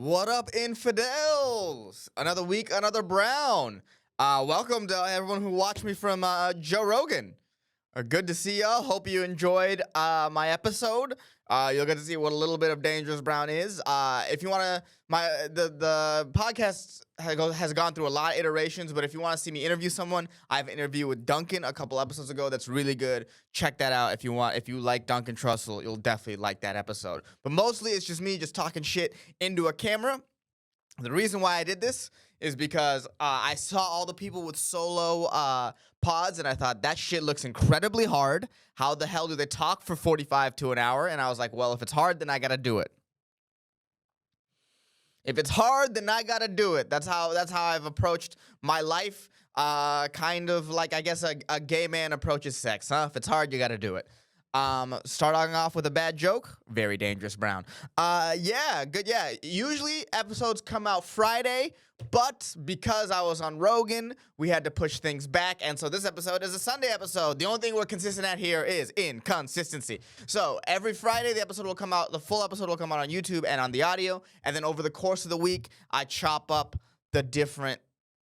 What up, infidels? Another week, another Brown. Welcome to everyone who watched me from Joe Rogan. Good to see y'all. Hope you enjoyed my episode. You'll get to see what a little bit of Dangerous Brown is. If you want to, the podcast has gone through a lot of iterations, but if you want to see me interview someone, I have an interview with Duncan a couple episodes ago that's really good. Check that out if you want. If you like Duncan Trussell, you'll definitely like that episode. But mostly it's just me just talking shit into a camera. The reason why I did this is because I saw all the people with solo pods, and I thought, that shit looks incredibly hard. How the hell do they talk for 45 to an hour? And I was like, well, if it's hard, then I got to do it. If it's hard, then I got to do it. That's how I've approached my life, kind of like, I guess, a gay man approaches sex, huh? If it's hard, you got to do it. Starting off with a bad joke, very Dangerous Brown. Yeah, good, yeah. Usually episodes come out Friday, but because I was on Rogan, we had to push things back, and so this episode is a Sunday episode. The only thing we're consistent at here is inconsistency. So every Friday, the full episode will come out on YouTube and on the audio, and then over the course of the week, I chop up the different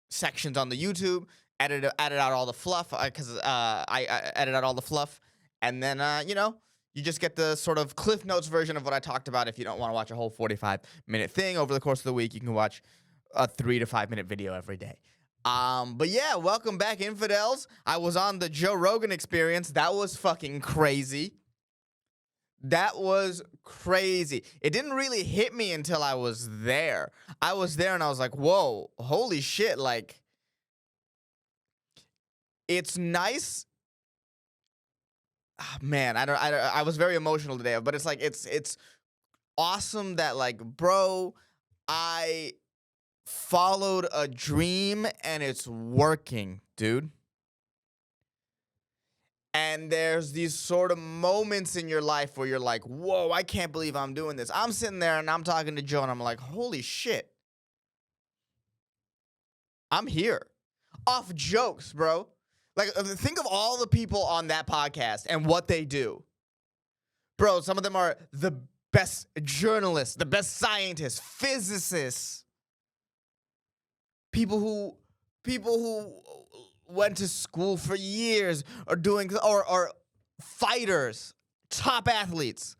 sections on the YouTube, edit out all the fluff, because I edit out all the fluff. And then, you just get the sort of Cliff Notes version of what I talked about. If you don't want to watch a whole 45-minute thing over the course of the week, you can watch a 3 to 5 minute video every day. But yeah, welcome back, infidels. I was on the Joe Rogan Experience. That was fucking crazy. That was crazy. It didn't really hit me until I was there. I was there and I was like, whoa, holy shit. Like, it's nice. Man, I was very emotional today, but it's like, it's awesome that, like, bro, I followed a dream and it's working, dude. And there's these sort of moments in your life where you're like, whoa, I can't believe I'm doing this. I'm sitting there and I'm talking to Joe and I'm like, holy shit. I'm here. Off jokes, bro. Like, think of all the people on that podcast and what they do. Bro, some of them are the best journalists, the best scientists, physicists, people who went to school for years or fighters, top athletes.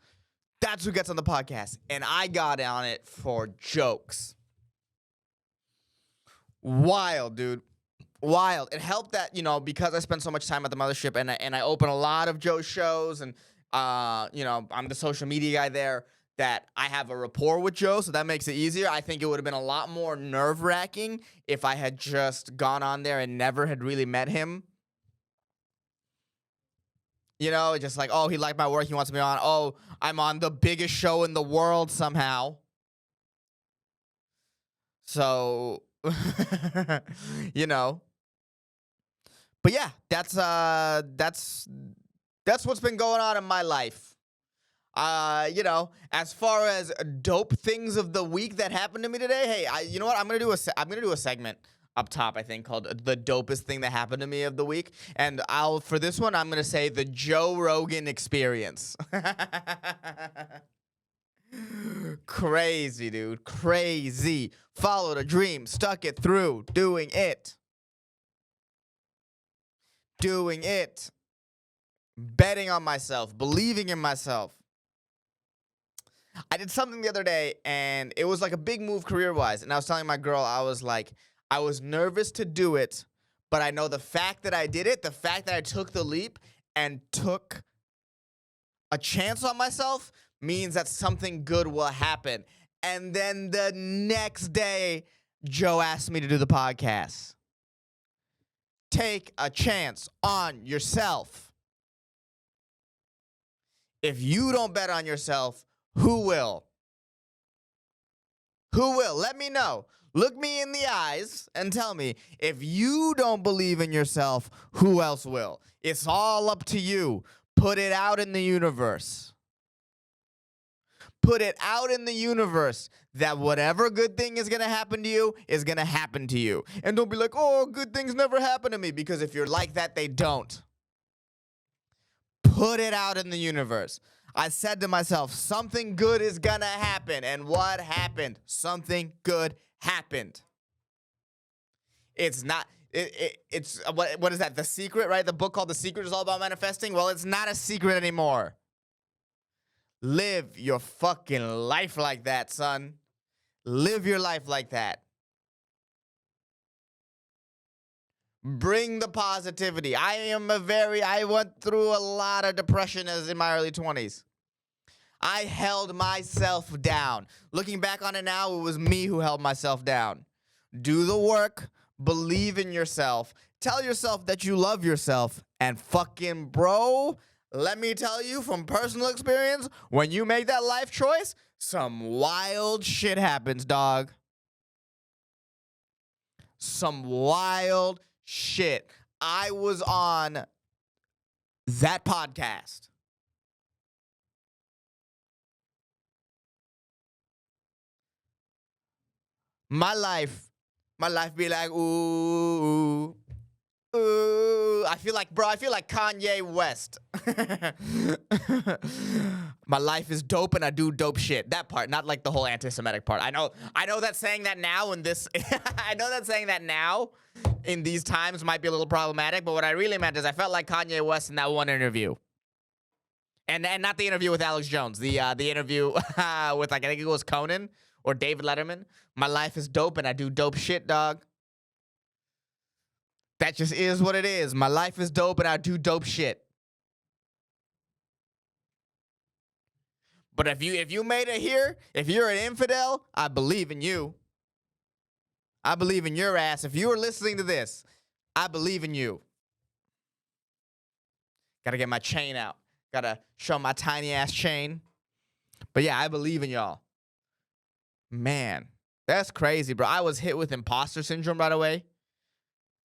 That's who gets on the podcast. And I got on it for jokes. Wild, dude. Wild. It helped that, because I spent so much time at the mothership and I open a lot of Joe's shows and, I'm the social media guy there, that I have a rapport with Joe, so that makes it easier. I think it would have been a lot more nerve-wracking if I had just gone on there and never had really met him. Just like, oh, he liked my work, he wants me on. Oh, I'm on the biggest show in the world somehow. So, But yeah, that's what's been going on in my life. As far as dope things of the week that happened to me today, hey, you know what? I'm gonna do a segment up top, I think, called the dopest thing that happened to me of the week. And for this one, I'm gonna say the Joe Rogan Experience. Crazy, dude. Crazy. Followed a dream, stuck it through, doing it. Betting on myself, believing in myself. I did something the other day, and it was like a big move career-wise, and I was telling my girl, I was like, I was nervous to do it, but I know the fact that I did it, the fact that I took the leap and took a chance on myself means that something good will happen. And then the next day, Joe asked me to do the podcast. Take a chance on yourself. If you don't bet on yourself, who will? Who will? Let me know. Look me in the eyes and tell me, if you don't believe in yourself, who else will? It's all up to you. Put it out in the universe. Put it out in the universe that whatever good thing is going to happen to you is going to happen to you. And don't be like, oh, good things never happen to me, because if you're like that, they don't. Put it out in the universe. I said to myself, something good is gonna happen. And what happened? Something good happened. It's not, it's, what is that? The Secret, right? The book called The Secret is all about manifesting. Well, it's not a secret anymore. Live your fucking life like that, son. Live your life like that. Bring the positivity. I went through a lot of depression as in my early 20s. I held myself down. Looking back on it now, it was me who held myself down. Do the work, believe in yourself, tell yourself that you love yourself, and fucking bro, let me tell you from personal experience, when you make that life choice, some wild shit happens, dog. Some wild shit. I was on that podcast. My life be like, ooh, ooh. I feel like Kanye West. My life is dope and I do dope shit. That part, not like the whole anti-Semitic part. I know that saying that now in this, I know that saying that now in these times might be a little problematic, but what I really meant is I felt like Kanye West in that one interview. And not the interview with Alex Jones, the interview with, like, I think it was Conan or David Letterman. My life is dope and I do dope shit, dog. That just is what it is. My life is dope and I do dope shit. But if you made it here, if you're an infidel, I believe in you. I believe in your ass. If you are listening to this, I believe in you. Gotta get my chain out. Gotta show my tiny ass chain. But yeah, I believe in y'all. Man, that's crazy, bro. I was hit with imposter syndrome right away.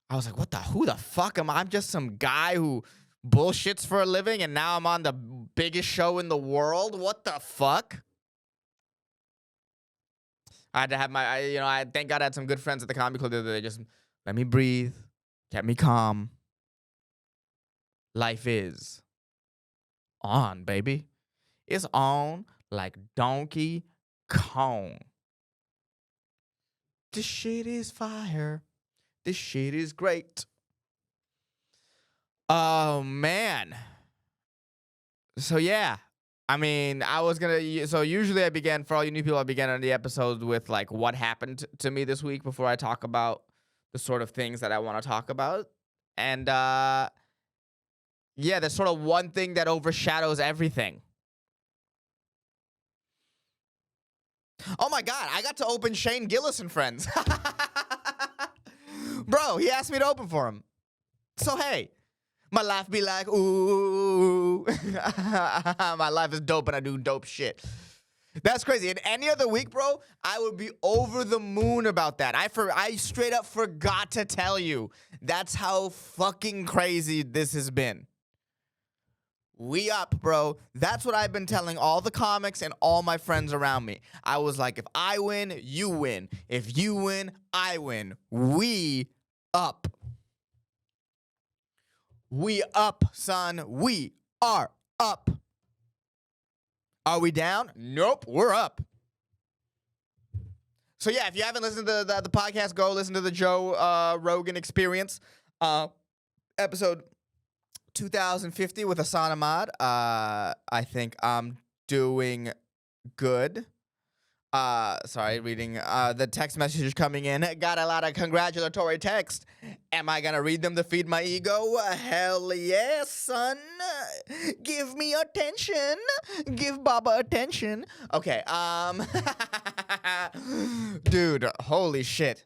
I was like, who the fuck am I? I'm just some guy who bullshits for a living and now I'm on the biggest show in the world. What the fuck? I had to have I thank God I had some good friends at the comedy club the other day. Just let me breathe, kept me calm. Life is on, baby. It's on like Donkey Kong. This shit is fire. This shit is great. Oh, man. So, yeah. I mean, so usually I begin, for all you new people, I begin on the episodes with, like, what happened to me this week before I talk about the sort of things that I want to talk about. And, yeah, there's sort of one thing that overshadows everything. Oh, my God. I got to open Shane Gillis and Friends. Bro, he asked me to open for him. So, hey. My life be like, ooh. My life is dope and I do dope shit. That's crazy. In any other week, bro, I would be over the moon about that. I straight up forgot to tell you. That's how fucking crazy this has been. We up, bro. That's what I've been telling all the comics and all my friends around me. I was like, if I win, you win. If you win, I win. We up. We up, son. We are up. Are we down? Nope, we're up. So yeah, if you haven't listened to the podcast, go listen to the Joe Rogan Experience, episode 2050 with Hassan Ahmad. I think I'm doing good. Sorry, reading the text messages coming in. Got a lot of congratulatory text. Am I gonna read them to feed my ego? Hell yes, son. Give me attention. Give Baba attention. Okay, dude, holy shit.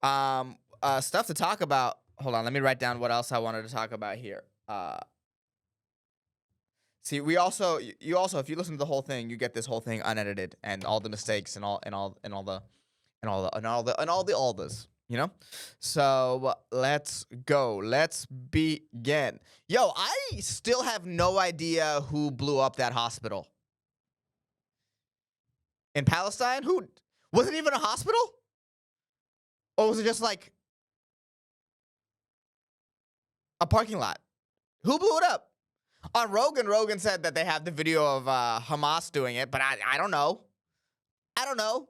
Stuff to talk about. Hold on, let me write down what else I wanted to talk about here. See, you also, if you listen to the whole thing, you get this whole thing unedited and all the mistakes and all the others, you know? So let's go. Let's begin. Yo, I still have no idea who blew up that hospital. In Palestine? Who? Was it even a hospital? Or was it just like a parking lot? Who blew it up? On Rogan said that they have the video of Hamas doing it, but I don't know. I don't know.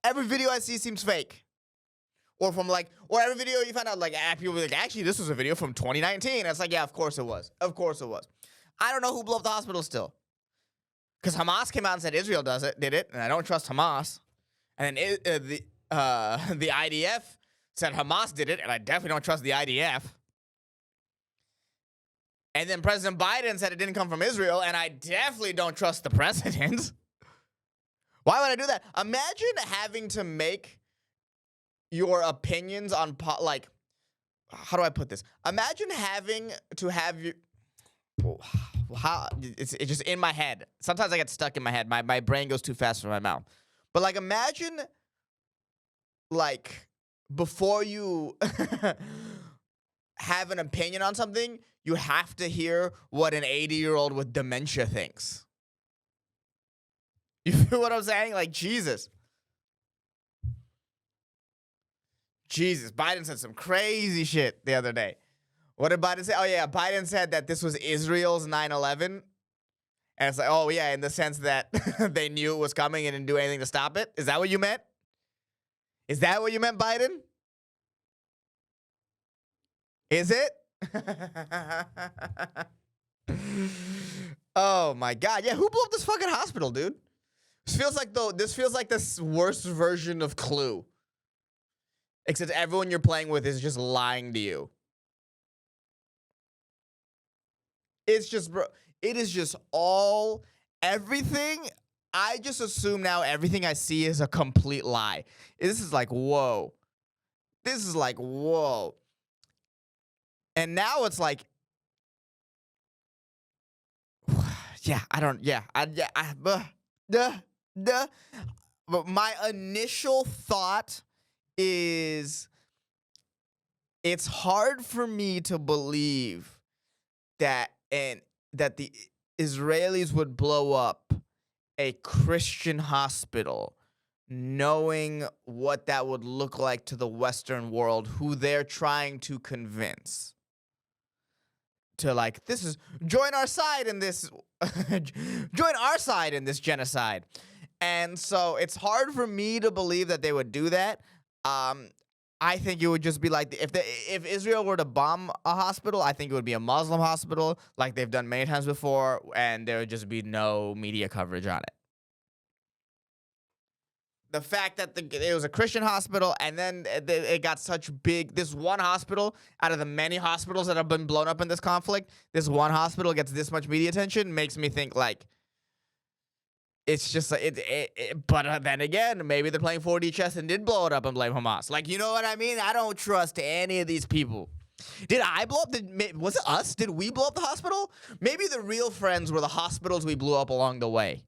Every video I see seems fake. Or every video you find out, like, people be like, actually, this was a video from 2019. And it's like, yeah, of course it was. Of course it was. I don't know who blew up the hospital still. Because Hamas came out and said Israel did it, and I don't trust Hamas. And then the IDF said Hamas did it, and I definitely don't trust the IDF. And then President Biden said it didn't come from Israel, and I definitely don't trust the president. Why would I do that? Imagine having to make your opinions on, like, how do I put this? Imagine having to have your, how, it's just in my head. Sometimes I get stuck in my head. My brain goes too fast for my mouth. But, like, imagine, like, before you have an opinion on something, you have to hear what an 80-year-old with dementia thinks. You feel what I'm saying? Like, Jesus. Biden said some crazy shit the other day. What did Biden say? Oh, yeah, Biden said that this was Israel's 9/11. And it's like, oh, yeah, in the sense that they knew it was coming and didn't do anything to stop it. Is that what you meant? Is that what you meant, Biden? Is it? Oh, my God. Yeah, who blew up this fucking hospital, dude? This feels like the worst version of Clue. Except everyone you're playing with is just lying to you. It's just, bro, it is just everything. I just assume now everything I see is a complete lie. This is like, whoa. This is like, whoa. And now it's like, yeah, but my initial thought is it's hard for me to believe that the Israelis would blow up a Christian hospital knowing what that would look like to the Western world, who they're trying to convince to, like, join our side in this genocide. And so it's hard for me to believe that they would do that. I think it would just be like, if Israel were to bomb a hospital, I think it would be a Muslim hospital, like they've done many times before, and there would just be no media coverage on it. The fact that it was a Christian hospital, and then it got such this one hospital, out of the many hospitals that have been blown up in this conflict, this one hospital gets this much media attention, makes me think, like, it's just, but then again, maybe they're playing 4D chess and did blow it up and blame Hamas. Like, you know what I mean? I don't trust any of these people. Did I blow up was it us? Did we blow up the hospital? Maybe the real friends were the hospitals we blew up along the way.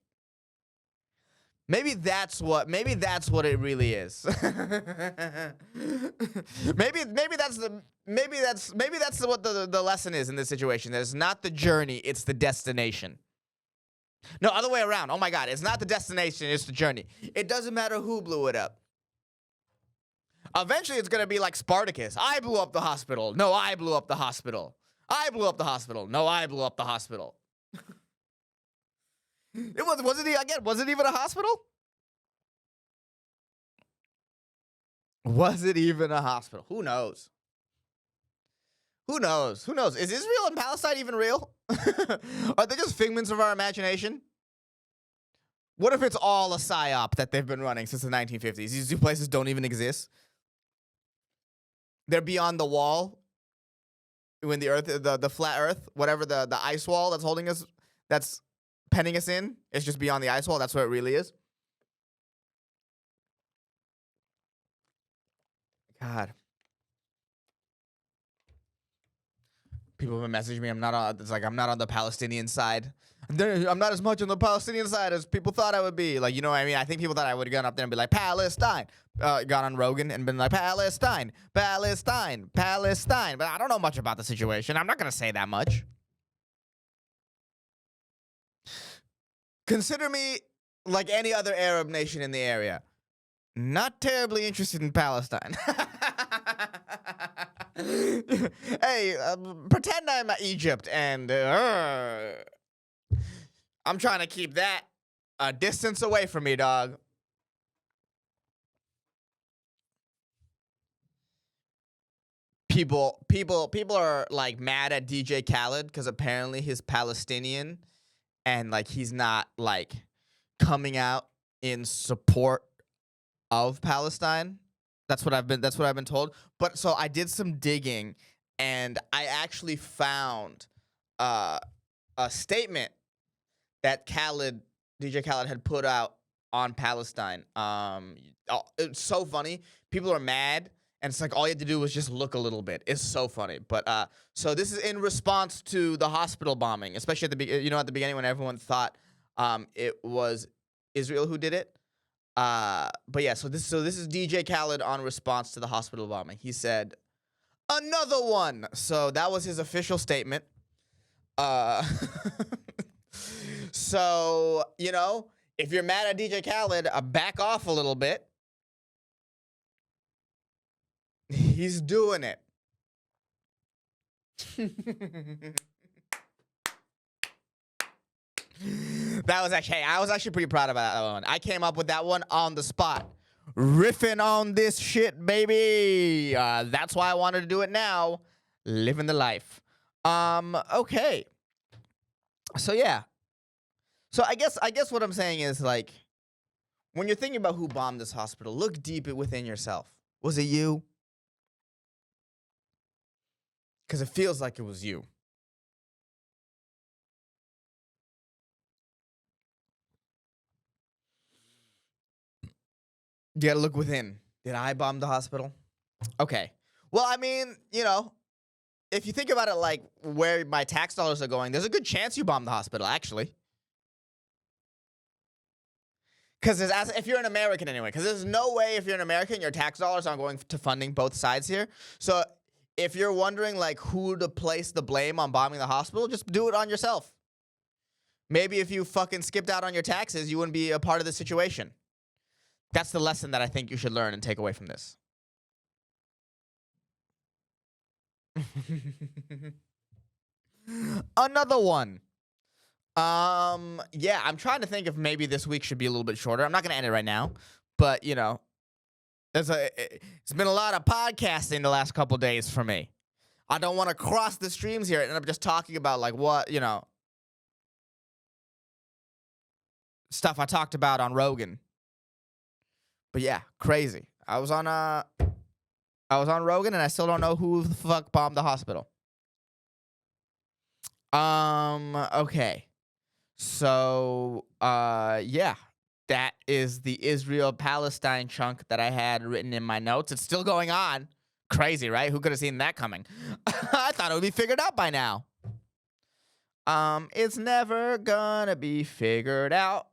Maybe that's what it really is. maybe that's what the lesson is in this situation. That it's not the journey, it's the destination. No, other way around. Oh my God, it's not the destination, it's the journey. It doesn't matter who blew it up. Eventually, it's going to be like Spartacus. I blew up the hospital. No, I blew up the hospital. I blew up the hospital. No, I blew up the hospital. Was it even a hospital? Was it even a hospital? Who knows? Who knows? Who knows? Is Israel and Palestine even real? Are they just figments of our imagination? What if it's all a psyop that they've been running since the 1950s? These two places don't even exist. They're beyond the wall. When the earth, the flat earth, whatever the ice wall that's holding us, that's penning us in, it's just beyond the ice wall. That's what it really is. God. People have been messaging me. I'm not on the Palestinian side. I'm not as much on the Palestinian side as people thought I would be. Like, you know what I mean? I think people thought I would have gone up there and be like, Palestine. Gone on Rogan and been like, Palestine. But I don't know much about the situation. I'm not going to say that much. Consider me like any other Arab nation in the area. Not terribly interested in Palestine. Hey, pretend I'm Egypt and I'm trying to keep that a distance away from me, dog. People are like mad at DJ Khaled because apparently he's Palestinian and like he's not like coming out in support of Palestine. That's what I've been told. But so I did some digging and I actually found uh, a statement that DJ Khaled had put out on Palestine. It's so funny. People are mad, and it's like all you had to do was just look a little bit. It's so funny. But so this is in response to the hospital bombing, especially at the beginning when everyone thought it was Israel who did it. But yeah, so this is DJ Khaled on response to the hospital bombing. He said, "Another one." So that was his official statement. Uh, so if you're mad at DJ Khaled, back off a little bit. He's doing it. I was actually pretty proud about that one. I came up with that one on the spot. Riffing on this shit, baby. That's why I wanted to do it now. Living the life. Okay. So yeah. So I guess what I'm saying is like when you're thinking about who bombed this hospital, look deep within yourself. Was it you? Because it feels like it was you. You gotta look within. Did I bomb the hospital? Okay. Well, I mean, if you think about it like where my tax dollars are going, there's a good chance you bombed the hospital, actually. Because if you're an American anyway, because there's no way if you're an American, your tax dollars aren't going to funding both sides here. So if you're wondering like who to place the blame on bombing the hospital, just do it on yourself. Maybe if you fucking skipped out on your taxes, you wouldn't be a part of the situation. That's the lesson that I think you should learn and take away from this. Another one. Yeah, I'm trying to think if maybe this week should be a little bit shorter. I'm not gonna end it right now, but it's been a lot of podcasting the last couple days for me. I don't want to cross the streams here and end up just talking about like what stuff I talked about on Rogan. But yeah, crazy. I was on Rogan and I still don't know who the fuck bombed the hospital. Okay. So, yeah, that is the Israel-Palestine chunk that I had written in my notes. It's still going on. Crazy, right? Who could have seen that coming? I thought it would be figured out by now. It's never gonna be figured out.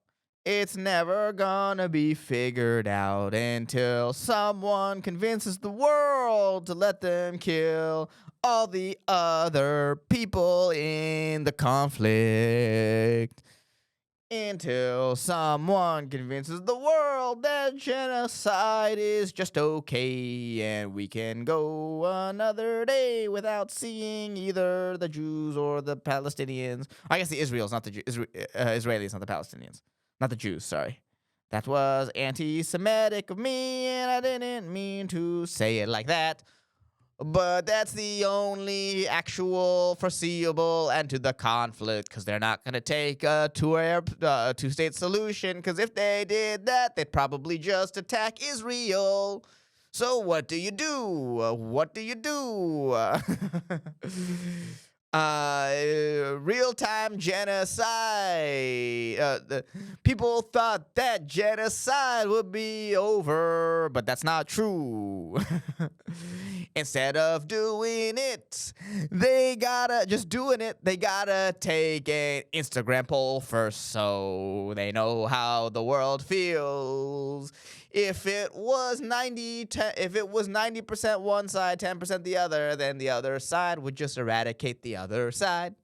It's never gonna be figured out until someone convinces the world to let them kill all the other people in the conflict. Until someone convinces the world that genocide is just okay and we can go another day without seeing either the Jews or the Palestinians. I guess the Israelis, not the Israelis, not the Palestinians. Not the Jews, sorry. That was anti-Semitic of me, and I didn't mean to say it like that. But that's the only actual foreseeable end to the conflict, because they're not going to take a two-state solution, because if they did that, they'd probably just attack Israel. So what do you do? What do you do? Real-time genocide. People thought that genocide would be over, but that's not true. Instead of doing it, they gotta take an Instagram poll first so they know how the world feels. If it was 90% one side, 10% the other, then the other side would just eradicate the other side.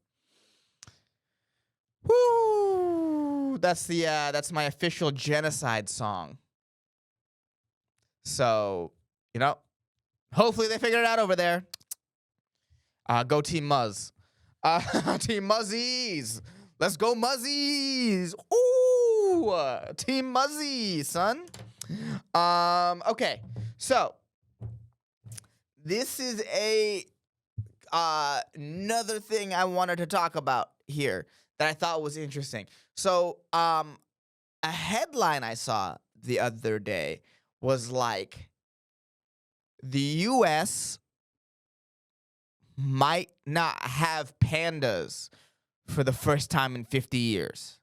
Woo! That's my official genocide song. So, hopefully they figured it out over there. Go Team Muzz. Team Muzzies. Let's go Muzzies. Ooh, Team Muzzy, son. Okay, so this is another thing I wanted to talk about here that I thought was interesting. So, a headline I saw the other day was like, the U.S. might not have pandas for the first time in 50 years.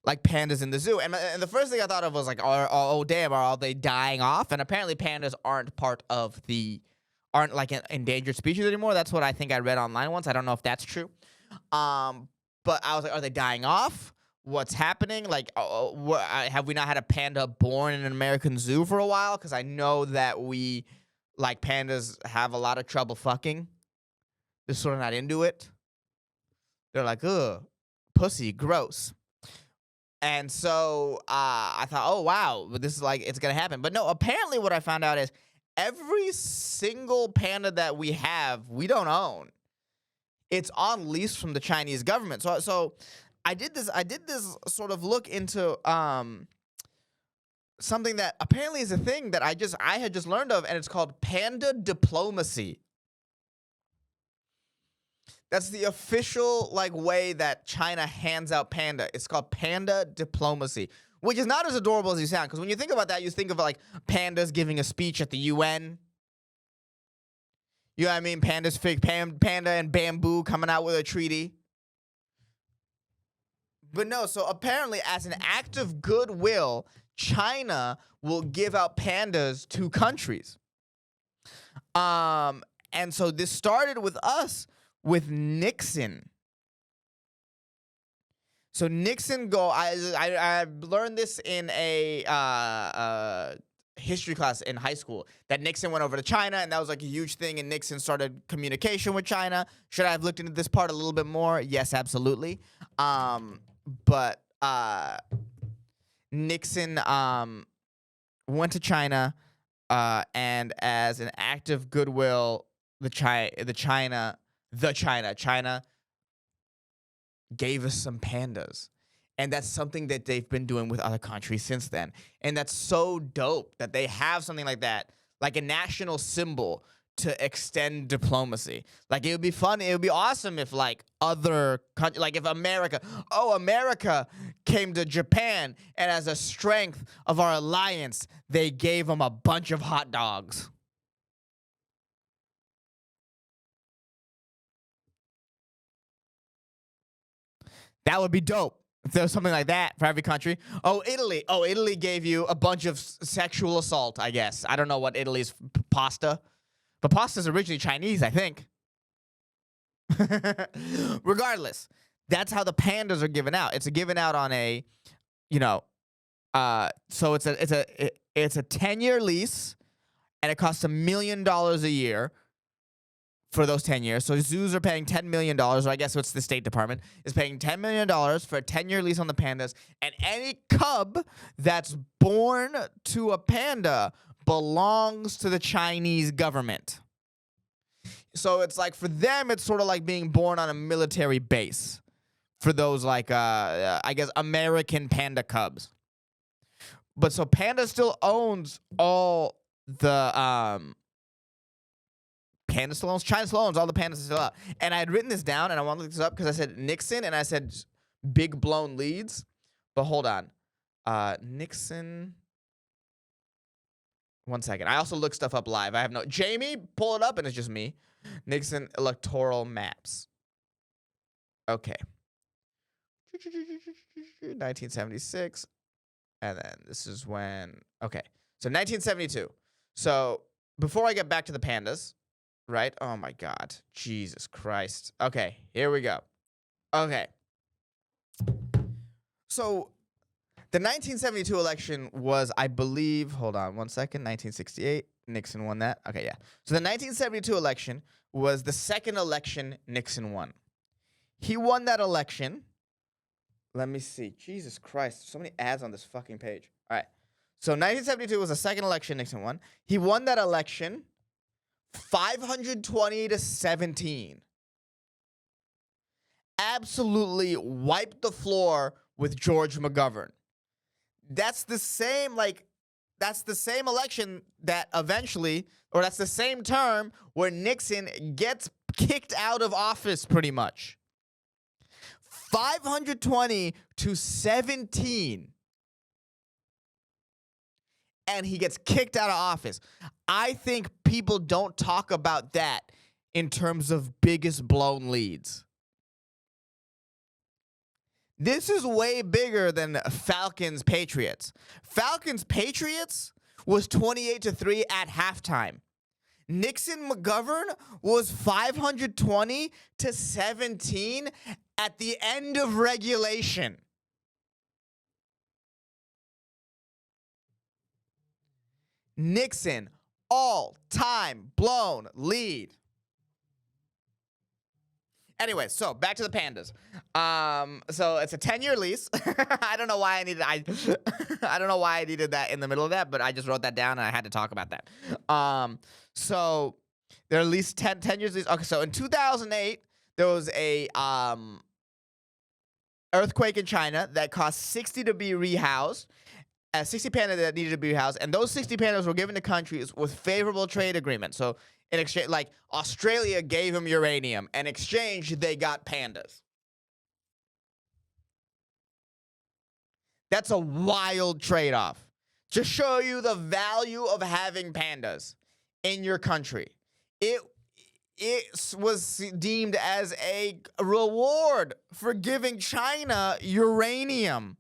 Like pandas in the zoo. And the first thing I thought of was like, oh damn, are they dying off? And apparently pandas aren't like an endangered species anymore. That's what I think I read online once. I don't know if that's true. But I was like, are they dying off? What's happening? Like, have we not had a panda born in an American zoo for a while? Because I know that pandas have a lot of trouble fucking. They're sort of not into it. They're like, ugh, pussy, gross. And so I thought, oh, wow, this is like, it's going to happen. But no, apparently what I found out is every single panda that we have, we don't own. It's on lease from the Chinese government. So I did this sort of look into something that apparently is a thing that I had just learned of, and it's called Panda Diplomacy. That's the official way that China hands out panda. It's called Panda Diplomacy, which is not as adorable as you sound. Because when you think about that, you think of pandas giving a speech at the UN. You know what I mean? Pandas, fake panda and bamboo coming out with a treaty. But no, so apparently as an act of goodwill, China will give out pandas to countries. And so this started with us. With Nixon. So Nixon I learned this in a history class in high school, that Nixon went over to China, and that was like a huge thing, and Nixon started communication with China. Should I have looked into this part a little bit more? Yes, absolutely. But Nixon went to China, and as an act of goodwill, China gave us some pandas. And that's something that they've been doing with other countries since then. And that's so dope that they have something like that, like a national symbol to extend diplomacy. Like, it would be fun. It would be awesome if other countries, if America came to Japan, and as a strength of our alliance, they gave them a bunch of hot dogs. That would be dope if there was something like that for every country. Oh, Italy. Oh, Italy gave you a bunch of sexual assault, I guess. I don't know what Italy's pasta. But pasta's originally Chinese, I think. Regardless, that's how the pandas are given out. It's given out on a, so it's a 10-year lease, and it costs $1 million a year for those 10 years. So zoos are paying $10 million, or I guess it's the State Department, is paying $10 million for a 10-year lease on the pandas. And any cub that's born to a panda belongs to the Chinese government. So it's for them, it's sort of like being born on a military base for those, I guess, American panda cubs. But so Panda still owns all the, Panda still owns, China still owns, all the pandas are still out. And I had written this down, and I want to look this up because I said Nixon, and I said big blown leads. But hold on. Nixon. One second. I also look stuff up live. I have no... Jamie, pull it up, and it's just me. Nixon electoral maps. Okay. 1976. And then this is when... Okay. So 1972. So before I get back to the pandas... Right? Oh, my God. Jesus Christ. Okay, here we go. Okay. So, the 1972 election was, I believe, hold on one second, 1968. Nixon won that. Okay, yeah. So, the 1972 election was the second election Nixon won. He won that election. Let me see. Jesus Christ. So many ads on this fucking page. All right. So, 1972 was the second election Nixon won. He won that election 520 to 17. Absolutely wiped the floor with George McGovern. That's the same, that's the same election that eventually, or that's the same term where Nixon gets kicked out of office pretty much. 520 to 17. And he gets kicked out of office. I think people don't talk about that in terms of biggest blown leads. This is way bigger than Falcons Patriots. Falcons Patriots was 28 to 3 at halftime. Nixon McGovern was 520 to 17 at the end of regulation. Nixon, all-time blown lead. Anyway, so back to the pandas. So it's a 10-year lease. I don't know why I needed I don't know why I needed that in the middle of that, but I just wrote that down and I had to talk about that. So they're at least 10 years lease. Okay, so in 2008, there was a earthquake in China that cost 60 to be rehoused. 60 pandas that needed to be housed, and those 60 pandas were given to countries with favorable trade agreements. So in exchange, like Australia gave them uranium. In exchange, they got pandas. That's a wild trade-off. To show you the value of having pandas in your country. It was deemed as a reward for giving China uranium.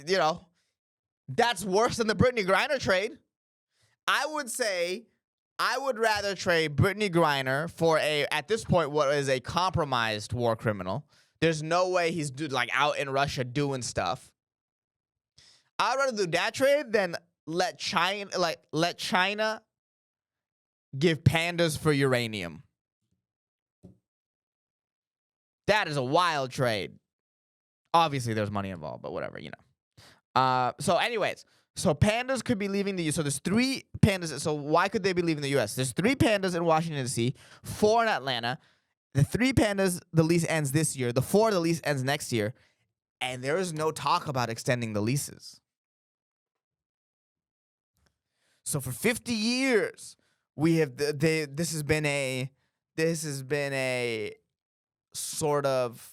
You know, that's worse than the Brittany Griner trade. I would say I would rather trade Brittany Griner for at this point, what is a compromised war criminal. There's no way he's out in Russia doing stuff. I'd rather do that trade than let China give pandas for uranium. That is a wild trade. Obviously, there's money involved, but whatever, So anyways, so pandas could be leaving the U.S. So there's 3 pandas. So why could they be leaving the U.S.? There's 3 pandas in Washington, D.C., 4 in Atlanta. The 3 pandas, the lease ends this year. The 4, the lease ends next year. And there is no talk about extending the leases. So for 50 years, we have this has been a sort of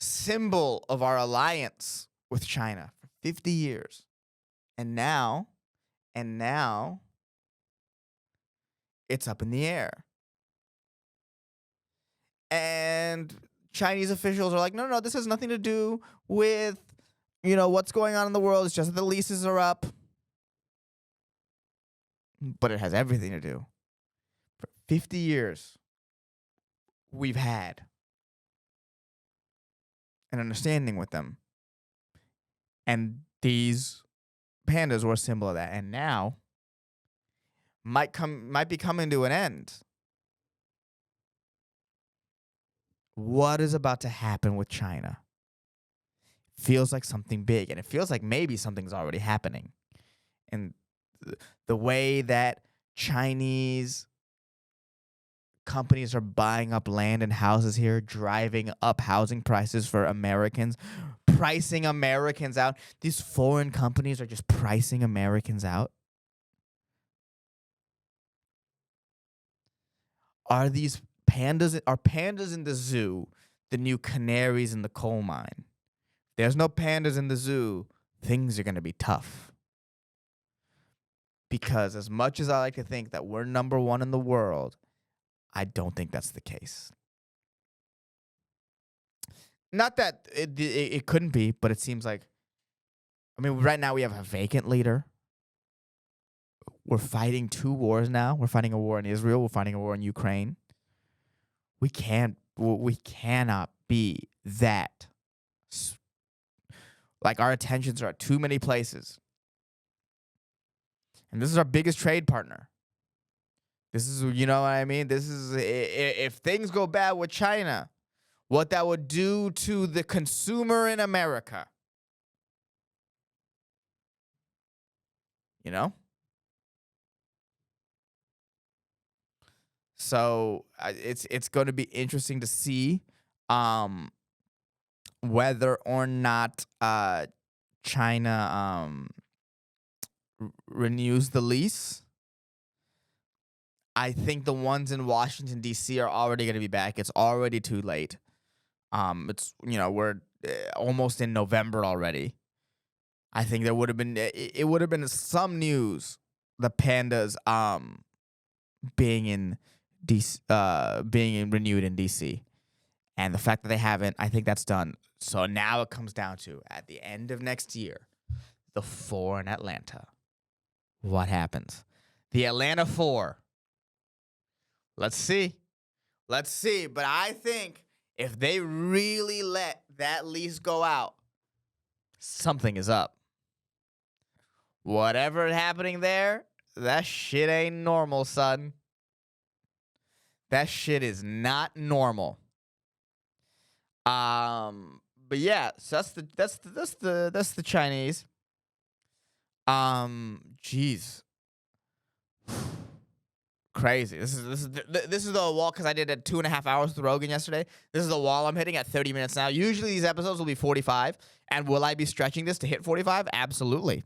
symbol of our alliance with China for 50 years. And now it's up in the air. And Chinese officials are like, no, this has nothing to do with, what's going on in the world. It's just that the leases are up. But it has everything to do. For 50 years, we've had an understanding with them. And these pandas were a symbol of that. And now might be coming to an end. What is about to happen with China? Feels like something big, and it feels like maybe something's already happening. And the way that Chinese companies are buying up land and houses here, driving up housing prices for Americans, pricing Americans out. These foreign companies are just pricing Americans out. Are pandas in the zoo the new canaries in the coal mine? There's no pandas in the zoo. Things are going to be tough. Because as much as I like to think that we're number 1 in the world, I don't think that's the case. Not that it couldn't be, but it seems like, right now we have a vacant leader. We're fighting 2 wars now. We're fighting a war in Israel. We're fighting a war in Ukraine. We cannot be that. Our attentions are at too many places. And this is our biggest trade partner. This is, you know what I mean? This is, if things go bad with China, what that would do to the consumer in America. you know? So it's going to be interesting to see whether or not China renews the lease. I think the ones in Washington D.C. are already going to be back. It's already too late. It's we're almost in November already. I think there would have been it would have been some news. The pandas being in DC, renewed in DC, and the fact that they haven't, I think that's done. So now it comes down to at the end of next year, the 4 in Atlanta. What happens? The Atlanta 4. Let's see. But I think if they really let that lease go out, something is up. Whatever is happening there, that shit ain't normal, son. That shit is not normal. But yeah, so that's the Chinese. Jeez. Crazy. This is the wall, because I did it 2.5 hours with Rogan yesterday. This is the wall I'm hitting at 30 minutes now. Usually these episodes will be 45. And will I be stretching this to hit 45? Absolutely.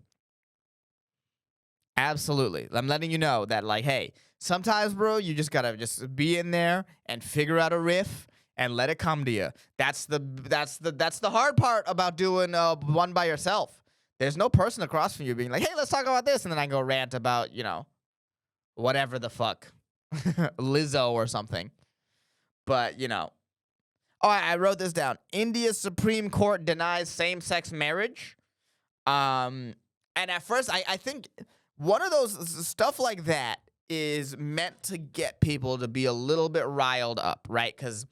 Absolutely. I'm letting you know that, like, hey, sometimes, bro, you just gotta just be in there and figure out a riff and let it come to you. That's the hard part about doing one by yourself. There's no person across from you being like, hey, let's talk about this, and then I go rant about, whatever the fuck. Lizzo or something. But, oh, I wrote this down. India's Supreme Court denies same-sex marriage. And at first, I think one of those stuff like that is meant to get people to be a little bit riled up, right? Because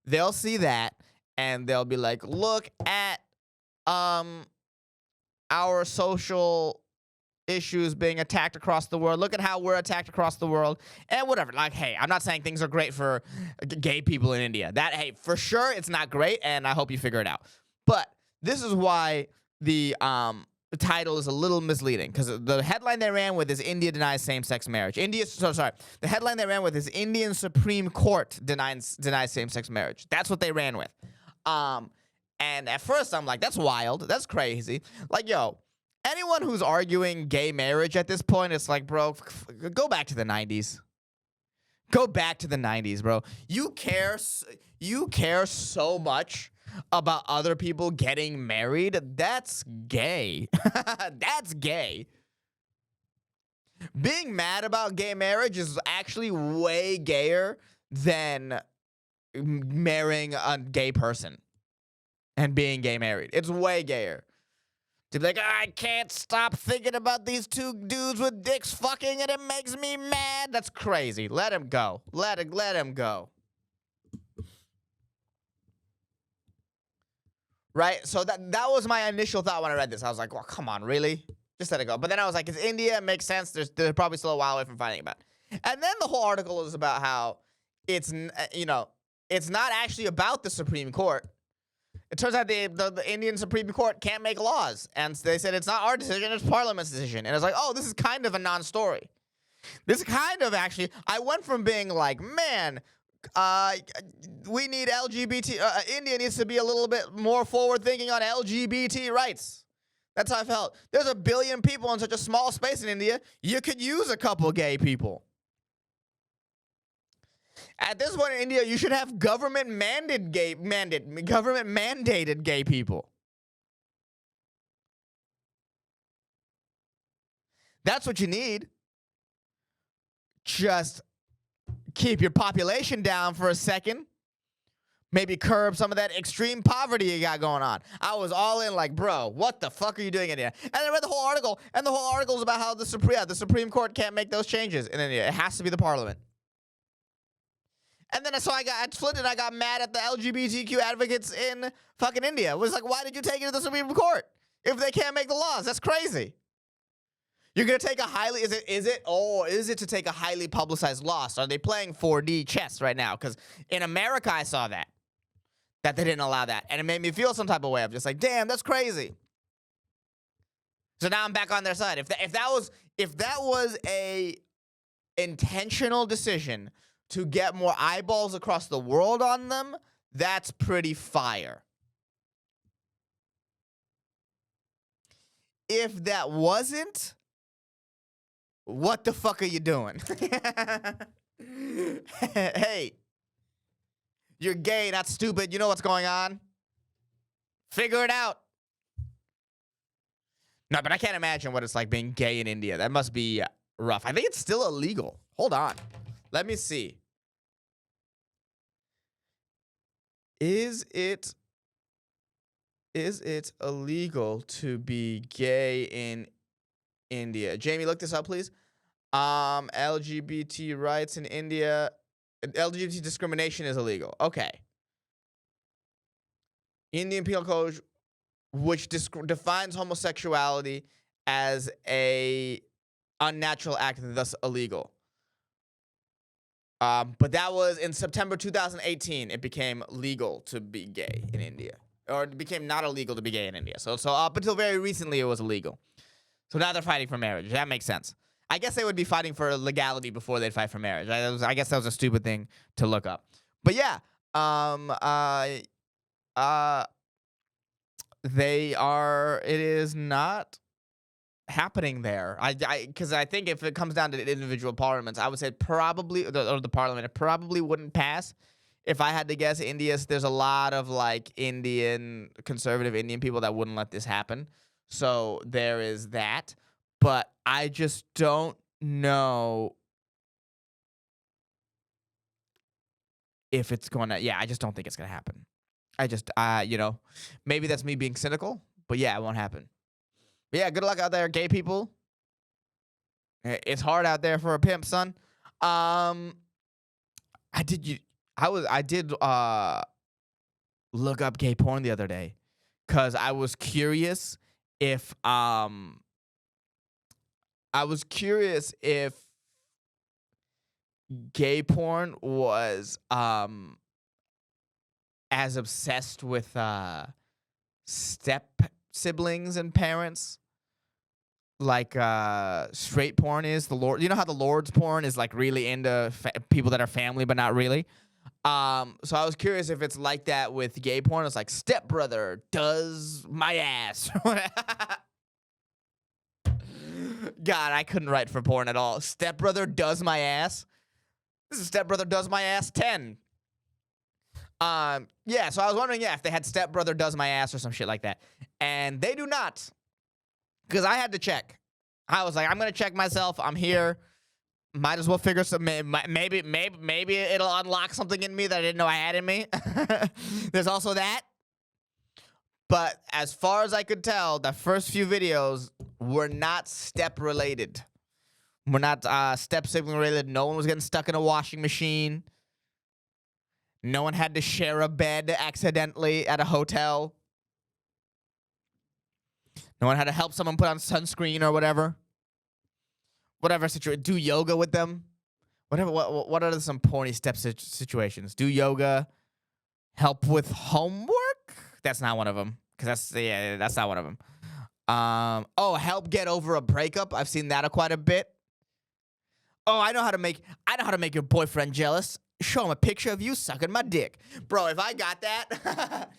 they'll see that and they'll be like, look at our social issues being attacked across the world. Look at how we're attacked across the world and whatever. Like, hey, I'm not saying things are great for gay people in India. Hey, for sure it's not great, and I hope you figure it out. But this is why the title is a little misleading, because the headline they ran with is India denies same-sex marriage. The headline they ran with is Indian Supreme Court denies same-sex marriage. That's what they ran with. And at first I'm like, that's wild. That's crazy. Like, yo, anyone who's arguing gay marriage at this point, it's like, bro, go back to the 90s. Go back to the 90s, bro. You care so much about other people getting married. That's gay. That's gay. Being mad about gay marriage is actually way gayer than marrying a gay person and being gay married. It's way gayer. To be like, I can't stop thinking about these two dudes with dicks fucking and it makes me mad. That's crazy. Let him go. Let him go. Right? So that was my initial thought when I read this. I was like, well, come on, really? Just let it go. But then I was like, it's India. It makes sense. They're probably still a while away from finding about it. And then the whole article is about how it's not actually about the Supreme Court. It turns out the Indian Supreme Court can't make laws. And they said it's not our decision, it's Parliament's decision. And it's like, oh, this is kind of a non-story. This kind of actually, I went from being like, man, we need LGBT, India needs to be a little bit more forward-thinking on LGBT rights. That's how I felt. There's 1 billion people in such a small space in India, you could use a couple gay people. At this point in India, you should have government-mandated gay people. That's what you need. Just keep your population down for a second. Maybe curb some of that extreme poverty you got going on. I was all in like, bro, what the fuck are you doing in India? And I read the whole article, and the whole article is about how the Supreme Court can't make those changes in India. It has to be the Parliament. And then so I flipped and I got mad at the LGBTQ advocates in fucking India. It was like, why did you take it to the Supreme Court if they can't make the laws? That's crazy. You're gonna take a highly is it to take a highly publicized loss? Are they playing 4D chess right now? Because in America I saw that they didn't allow that, and it made me feel some type of way. I'm just like, damn, that's crazy. So now I'm back on their side. If that was If that was a intentional decision to get more eyeballs across the world on them, that's pretty fire. If that wasn't, what the fuck are you doing? Hey, you're gay, not stupid. You know what's going on. Figure it out. No, but I can't imagine what it's like being gay in India. That must be rough. I think it's still illegal. Hold on. Let me see. Is it illegal to be gay in India? Jamie, look this up, please. LGBT rights in India. LGBT discrimination is illegal. Okay. Indian Penal Code, which defines homosexuality as a unnatural act and thus illegal. But that was in September 2018. It became legal to be gay in India, or it became not illegal to be gay in India. So up until very recently, it was illegal. So now they're fighting for marriage. That makes sense. I guess they would be fighting for legality before they'd fight for marriage. I guess that was a stupid thing to look up. But yeah, they are. It is not happening there. Because I think if it comes down to individual parliaments, I would say probably, or the parliament, it probably wouldn't pass. If I had to guess, there's a lot of like conservative Indian people that wouldn't let this happen. So there is that. But I just don't know if it's gonna. Yeah, I just don't think it's gonna happen. I just, maybe that's me being cynical, but yeah, it won't happen. But yeah, good luck out there, gay people. It's hard out there for a pimp, son. I did look up gay porn the other day because I was curious if gay porn was as obsessed with step siblings and parents like straight porn is. You know how the Lord's porn is like really into people that are family but not really. So I was curious if it's like that with gay porn. It's like stepbrother does my ass. God, I couldn't write for porn at all. Stepbrother does my ass. This is Stepbrother Does My Ass 10. Yeah, so I was wondering, if they had Stepbrother Does My Ass or some shit like that. And they do not. Because I had to check. I was like, I'm going to check myself. I'm here. Might as well figure some, maybe it'll unlock something in me that I didn't know I had in me. There's also that. But as far as I could tell, the first few videos were not step related. We're not step sibling related. No one was getting stuck in a washing machine. No one had to share a bed accidentally at a hotel. No one had to help someone put on sunscreen or whatever. Whatever situation. Do yoga with them. Whatever. What are some porny step situations? Do yoga. Help with homework. That's not one of them. Because that's not one of them. Help get over a breakup. I've seen that quite a bit. Oh, I know how to make your boyfriend jealous. Show him a picture of you sucking my dick. Bro, if I got that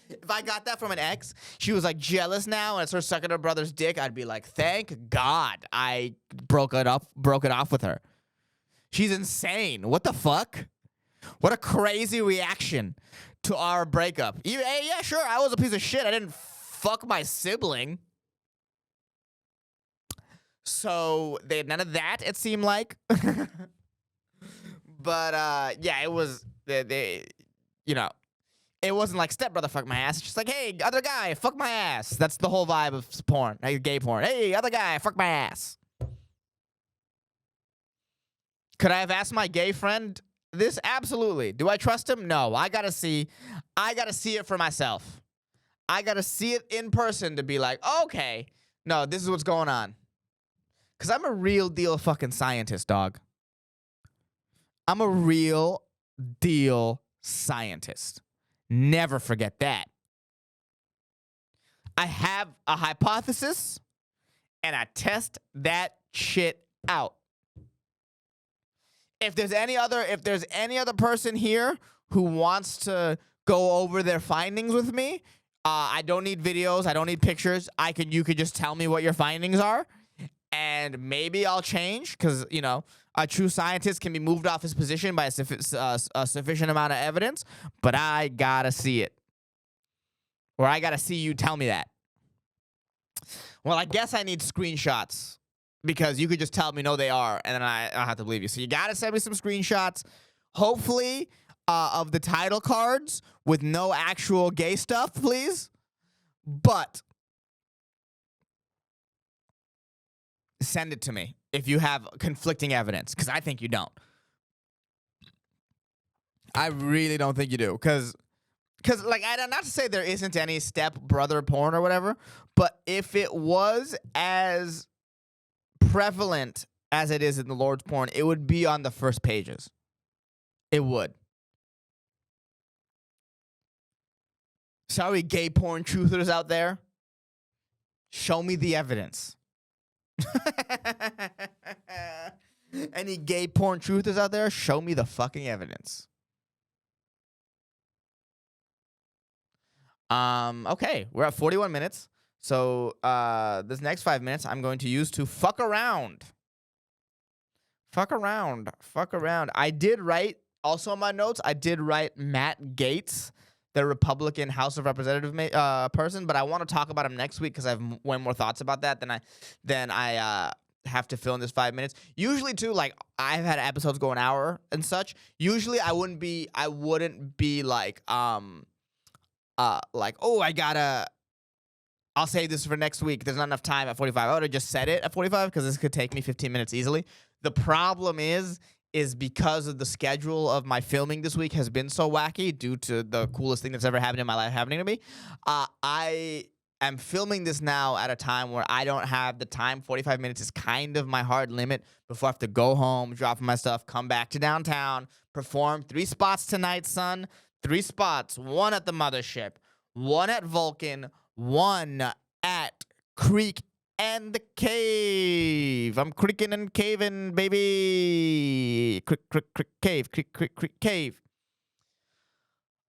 from an ex, she was like jealous now and it's her sucking her brother's dick, I'd be like, thank God I broke it off with her. She's insane. What the fuck? What a crazy reaction to our breakup. Hey, yeah, sure, I was a piece of shit. I didn't fuck my sibling. So they had none of that, it seemed like. But it was it wasn't like stepbrother fuck my ass. It's just like, hey, other guy, fuck my ass. That's the whole vibe of porn, gay porn. Hey, other guy, fuck my ass. Could I have asked my gay friend this? Absolutely. Do I trust him? No. I gotta see it for myself. I gotta see it in person to be like, okay, no, this is what's going on. Because I'm a real deal fucking scientist, dog. I'm a real deal scientist. Never forget that. I have a hypothesis, and I test that shit out. If there's any other person here who wants to go over their findings with me, I don't need videos. I don't need pictures. You could just tell me what your findings are, and maybe I'll change, because, you know, a true scientist can be moved off his position by a sufficient amount of evidence, but I gotta see it. Or I gotta see you tell me that. Well, I guess I need screenshots, because you could just tell me, no, they are, and then I'll have to believe you. So you gotta send me some screenshots, hopefully, of the title cards with no actual gay stuff, please. But send it to me if you have conflicting evidence, because I think you don't. I really don't think you do, because like, not to say there isn't any step-brother porn or whatever, but if it was as prevalent as it is in the Lord's porn, it would be on the first pages. It would. Sorry, gay porn truthers out there. Show me the evidence. Any gay porn truthers out there? Show me the fucking evidence. Okay, we're at 41 minutes. So, this next 5 minutes I'm going to use to fuck around. Fuck around. I did write, also in my notes, I did write Matt Gaetz, the Republican House of Representative person, but I want to talk about him next week, because I have way more thoughts about that than I have to fill in this 5 minutes. Usually, too, like, I've had episodes go an hour and such. Usually, I wouldn't be like, oh, I'll save this for next week. There's not enough time at 45. I would have just said it at 45, because this could take me 15 minutes easily. The problem is because of the schedule of my filming this week has been so wacky due to the coolest thing that's ever happened in my life happening to me. I am filming this now at a time where I don't have the time. 45 minutes is kind of my hard limit before I have to go home, drop my stuff, come back to downtown, perform 3 spots tonight, son. 3 spots. 1 at the mothership, 1 at Vulcan, 1 at Creek and the Cave. I'm creaking and caving, baby. Creek, cave, creek, cave.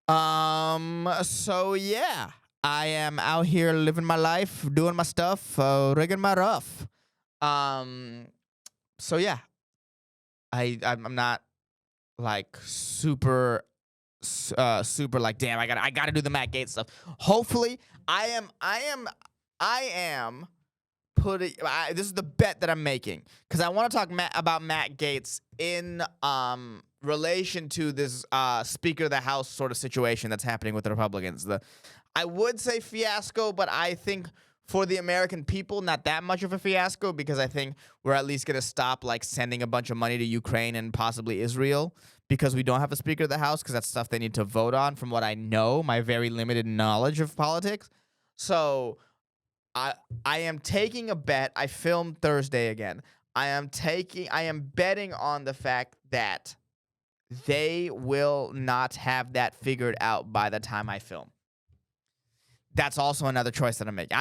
So yeah, I am out here living my life, doing my stuff, rigging my rough. So yeah, I'm not like super like, damn, I gotta do the Matt Gaetz stuff. Hopefully, I am putting. This is the bet that I'm making, because I want to talk about Matt Gaetz in relation to this Speaker of the House sort of situation that's happening with the Republicans. I would say fiasco, but I think for the American people, not that much of a fiasco, because I think we're at least gonna stop like sending a bunch of money to Ukraine and possibly Israel, because we don't have a Speaker of the House, because that's stuff they need to vote on, from what I know, my very limited knowledge of politics. So I am taking a bet. I filmed Thursday again. I am betting on the fact that they will not have that figured out by the time I film. That's also another choice that I'm making.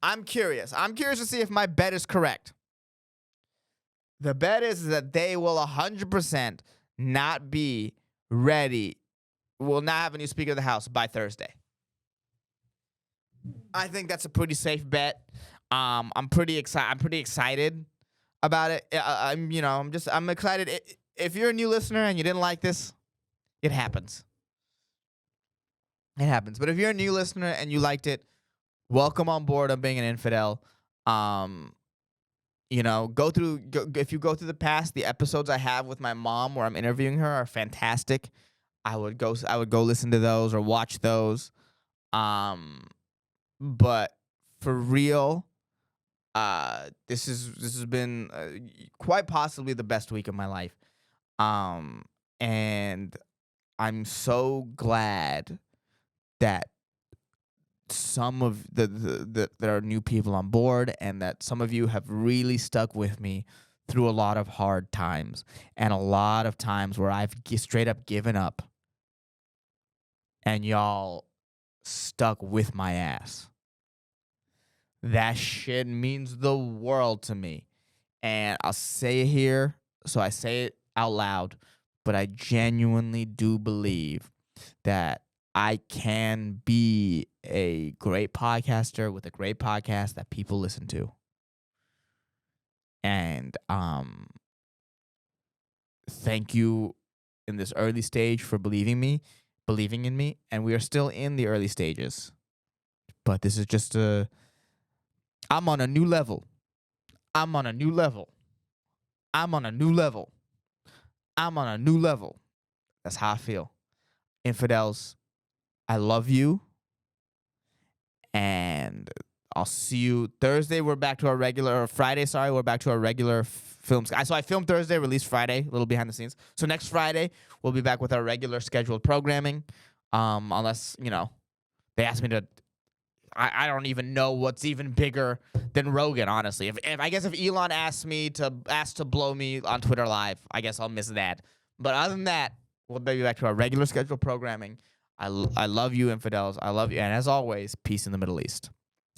I'm curious. I'm curious to see if my bet is correct. The bet is that they will 100% not be ready, will not have a new Speaker of the House by Thursday. I think that's a pretty safe bet. I'm pretty excited about it. I'm excited. If you're a new listener and you didn't like this, it happens. It happens. But if you're a new listener and you liked it, welcome on board on being an infidel. If you go through the episodes I have with my mom where I'm interviewing her are fantastic. I would go listen to those or watch those. But for real, this has been quite possibly the best week of my life. And I'm so glad that some of there are new people on board, and that some of you have really stuck with me through a lot of hard times, and a lot of times where I've straight up given up, and y'all stuck with my ass. That shit means the world to me. And I'll say it here, so I say it out loud, but I genuinely do believe that I can be a great podcaster with a great podcast that people listen to. And thank you in this early stage for believing in me, and we are still in the early stages. But this is just I'm on a new level. I'm on a new level. I'm on a new level. I'm on a new level. That's how I feel. Infidels, I love you. And I'll see you Thursday. We're back to our regular, or Friday, sorry. We're back to our regular films. So I filmed Thursday, released Friday, a little behind the scenes. So next Friday, we'll be back with our regular scheduled programming. Unless, they ask me to. I don't even know what's even bigger than Rogan, honestly. If I guess if Elon asked to blow me on Twitter Live, I guess I'll miss that. But other than that, we'll be back to our regular scheduled programming. I love you, infidels. I love you. And as always, peace in the Middle East.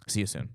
See you soon.